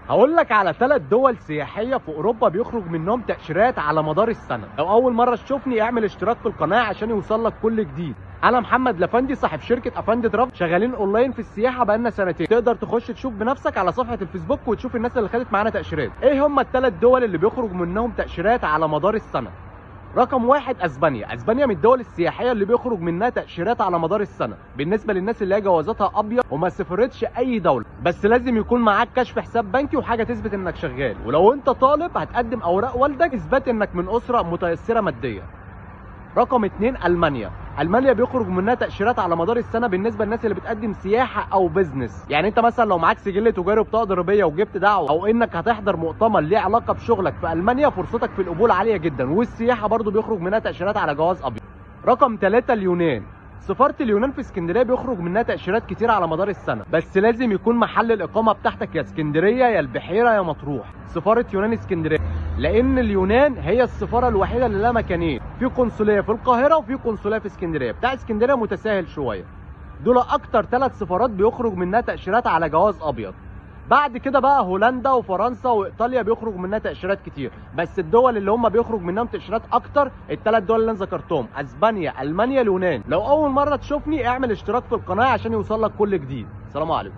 هقول لك على 3 دول سياحيه في اوروبا بيخرج منهم تاشيرات على مدار السنه. لو اول مره تشوفني اعمل اشتراك في القناه عشان يوصل لك كل جديد. انا محمد لفندي صاحب شركه افندي ترافل، شغالين اونلاين في السياحه بقالنا سنتين. تقدر تخش تشوف بنفسك على صفحه الفيسبوك وتشوف الناس اللي خدت معانا تاشيرات. ايه هم ال3 دول اللي بيخرج منهم تاشيرات على مدار السنه؟ رقم 1 اسبانيا. اسبانيا من الدول السياحيه اللي بيخرج منها تاشيرات على مدار السنه، بالنسبه للناس اللي هي جوازاتها ابيض وما سافرتش اي دوله، بس لازم يكون معاك كشف حساب بنكي وحاجه تثبت انك شغال. ولو انت طالب هتقدم اوراق والدك اثبات انك من اسره متيسره ماديا. رقم 2 المانيا. المانيا بيخرج منها تاشيرات على مدار السنه بالنسبه للناس اللي بتقدم سياحه او بزنس. يعني انت مثلا لو معاك سجل تجاري وبطاقه ضريبيه وجبت دعوه او انك هتحضر مؤتمر ليه علاقه بشغلك في المانيا، فرصتك في القبول عاليه جدا. والسياحه برضو بيخرج منها تاشيرات على جواز ابيض. رقم 3 اليونان. سفاره اليونان في اسكندريه بيخرج منها تاشيرات كتير على مدار السنه، بس لازم يكون محل الاقامه بتاعتك يا اسكندريه يا البحيره يا مطروح. سفاره يونان اسكندريه، لان اليونان هي السفاره الوحيده اللي لها مكانين، في قنصليه في القاهره وفي قنصليه في اسكندريه. بتاع اسكندريه متساهل شويه. دول اكتر 3 سفارات بيخرج منها تاشيرات على جواز ابيض. بعد كده بقى هولندا وفرنسا وايطاليا بيخرج منها تاشيرات كتير، بس الدول اللي هم بيخرج منهم تاشيرات اكتر ال3 دول اللي انا ذكرتهم: اسبانيا، المانيا، اليونان. لو اول مره تشوفني اعمل اشتراك في القناه عشان يوصل لك كل جديد. سلام عليكم.